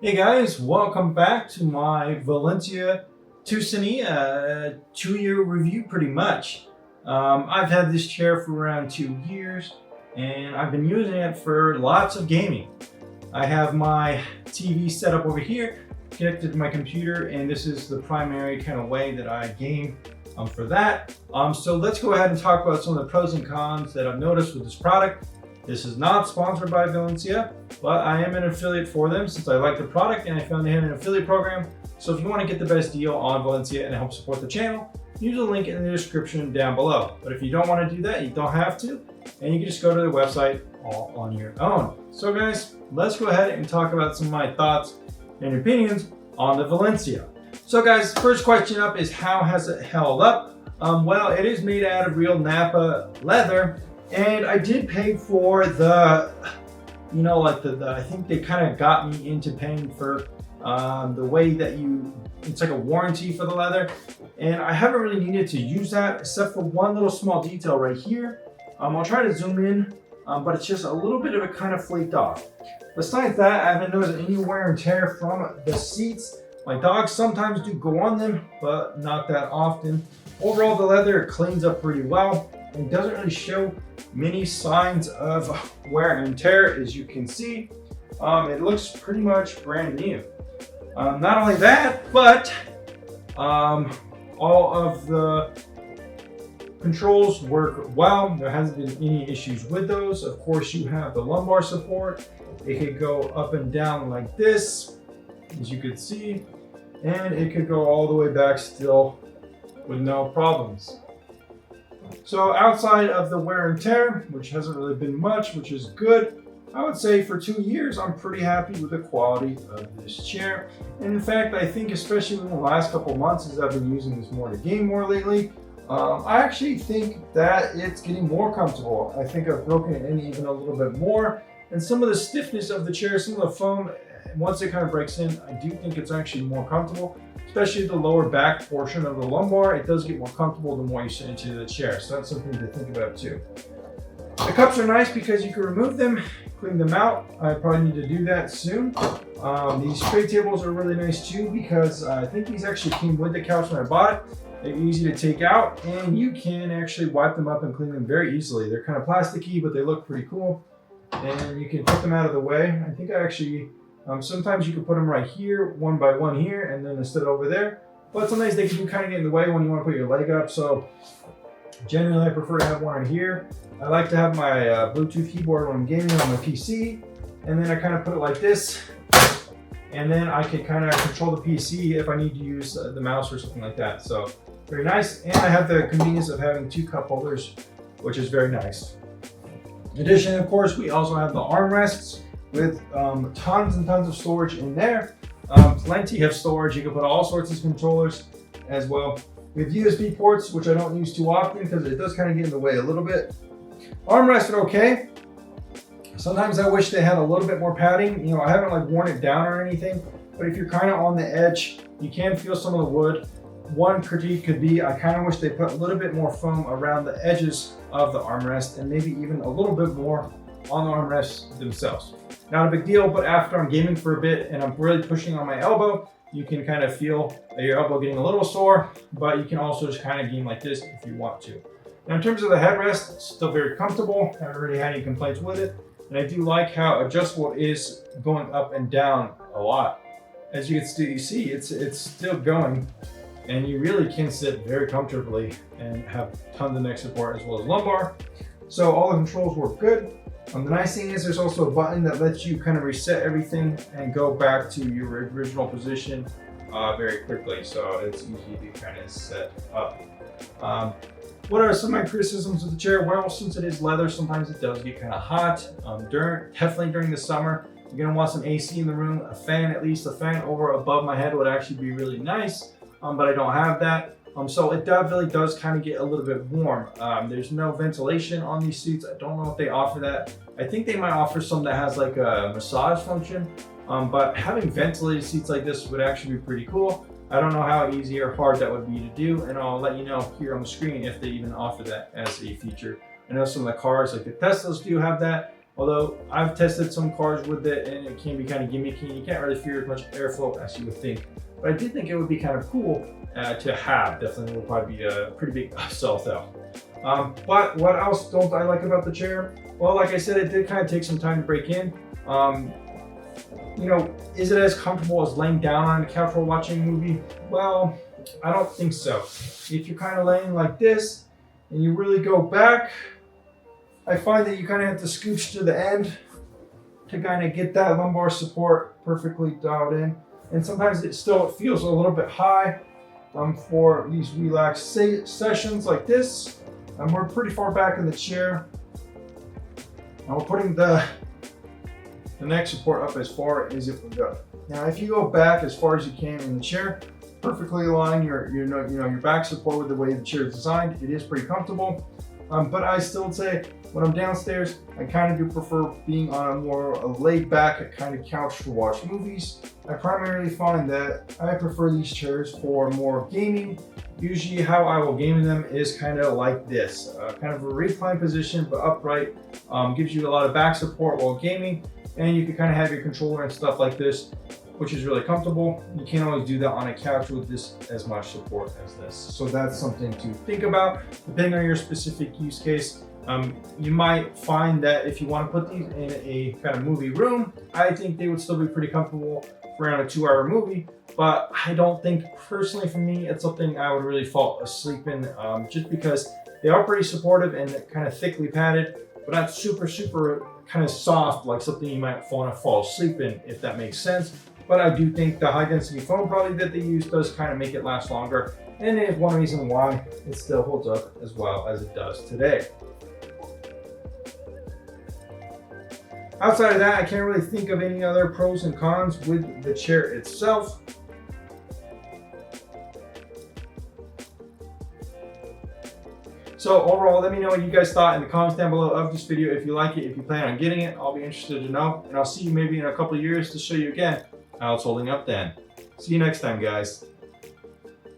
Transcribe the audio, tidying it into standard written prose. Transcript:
Hey guys, welcome back to my Valencia Tuscany 2-year review pretty much. I've had this chair for around 2 years and I've been using it for lots of gaming. I have my TV set up over here connected to my computer, and this is the primary kind of way that I game for that. So let's go ahead and talk about some of the pros and cons that I've noticed with this product. This is not sponsored by Valencia, but I am an affiliate for them since I like the product and I found they had an affiliate program. So if you want to get the best deal on Valencia and help support the channel, use the link in the description down below. But if you don't want to do that, you don't have to, and you can just go to the website all on your own. So guys, let's go ahead and talk about some of my thoughts and opinions on the Valencia. So guys, first question up is how has it held up? Well, it is made out of real Napa leather. And I did pay for the, I think they kind of got me into paying for the way that it's like a warranty for the leather. And I haven't really needed to use that except for one little small detail right here. I'll try to zoom in, but it's just a little bit of it kind of flaked off. Besides that, I haven't noticed any wear and tear from the seats. My dogs sometimes do go on them, but not that often. Overall, the leather cleans up pretty well and doesn't really show many signs of wear and tear, as you can see. It looks pretty much brand new. Not only that, but all of the controls work well. There hasn't been any issues with those. Of course, you have the lumbar support. It could go up and down like this, as you can see, and it could go all the way back still with no problems. So outside of the wear and tear, which hasn't really been much, which is good, I would say for 2 years, I'm pretty happy with the quality of this chair. And in fact, I think especially in the last couple of months as I've been using this more to game more lately, I actually think that it's getting more comfortable. I think I've broken it in even a little bit more. And some of the stiffness of the chair, some of the foam, once it kind of breaks in, I do think it's actually more comfortable. Especially the lower back portion of the lumbar, it does get more comfortable the more you sit into the chair. So that's something to think about too. The cups are nice because you can remove them, clean them out. I probably need to do that soon. These tray tables are really nice too because I think these actually came with the couch when I bought it. They're easy to take out and you can actually wipe them up and clean them very easily. They're kind of plasticky, but they look pretty cool. And you can put them out of the way. I think I actually sometimes you can put them right here, one by one here, and then instead over there. But sometimes they can kind of get in the way when you want to put your leg up. So generally I prefer to have one right here. I like to have my Bluetooth keyboard when I'm gaming on my PC. And then I kind of put it like this. And then I can kind of control the PC if I need to use the mouse or something like that. So very nice. And I have the convenience of having 2 cup holders, which is very nice. In addition, of course, we also have the armrests with tons and tons of storage in there. Plenty of storage. You can put all sorts of controllers as well. We have USB ports, which I don't use too often because it does kind of get in the way a little bit. Armrests are okay. Sometimes I wish they had a little bit more padding. I haven't like worn it down or anything, but if you're kind of on the edge, you can feel some of the wood. One critique could be, I kind of wish they put a little bit more foam around the edges of the armrest and maybe even a little bit more on the armrests themselves. Not a big deal, but after I'm gaming for a bit and I'm really pushing on my elbow, you can kind of feel your elbow getting a little sore, but you can also just kind of game like this if you want to. Now in terms of the headrest, it's still very comfortable. I haven't really had any complaints with it. And I do like how adjustable it is going up and down a lot. As you can see, it's still going, and you really can sit very comfortably and have tons of neck support as well as lumbar. So all the controls work good. The nice thing is there's also a button that lets you kind of reset everything and go back to your original position very quickly. So it's easy to kind of set up. What are some of my criticisms of the chair? Well, since it is leather, sometimes it does get kind of hot. Definitely during the summer, you're gonna want some AC in the room, a fan, at least a fan over above my head would actually be really nice, but I don't have that. So it definitely does kind of get a little bit warm. There's no ventilation on these seats. I don't know if they offer that. I think they might offer some that has like a massage function, but having ventilated seats like this would actually be pretty cool. I don't know how easy or hard that would be to do, and I'll let you know here on the screen if they even offer that as a feature. I know some of the cars like the Teslas do have that, Although I've tested some cars with it and it can be kind of gimmicky. You can't really feel as much airflow as you would think. But I did think it would be kind of cool to have. Definitely would probably be a pretty big upsell though. But what else don't I like about the chair? Well, like I said, it did kind of take some time to break in. You know, is it as comfortable as laying down on a couch while watching a movie? Well, I don't think so. If you're kind of laying like this and you really go back, I find that you kind of have to scooch to the end to kind of get that lumbar support perfectly dialed in. And sometimes it still feels a little bit high for these relaxed sessions like this. We're pretty far back in the chair. And we're putting the neck support up as far as it would go. Now, if you go back as far as you can in the chair, perfectly align your back support with the way the chair is designed. It is pretty comfortable. But I still say when I'm downstairs, I kind of do prefer being on a more laid back kind of couch to watch movies. I primarily find that I prefer these chairs for more gaming. Usually how I will game in them is kind of like this, kind of a reclined position, but upright. Gives you a lot of back support while gaming, and you can kind of have your controller and stuff like this, which is really comfortable. You can't always do that on a couch with this as much support as this. So that's something to think about depending on your specific use case. You might find that if you want to put these in a kind of movie room, I think they would still be pretty comfortable for around a 2-hour movie, but I don't think personally for me, it's something I would really fall asleep in just because they are pretty supportive and kind of thickly padded, but not super kind of soft, like something you might want to fall asleep in, if that makes sense. But I do think the high density foam probably that they use does kind of make it last longer. And it is one reason why it still holds up as well as it does today. Outside of that, I can't really think of any other pros and cons with the chair itself. So overall, let me know what you guys thought in the comments down below of this video. If you like it, if you plan on getting it, I'll be interested to know. And I'll see you maybe in a couple of years to show you again how it's holding up then. See you next time, guys.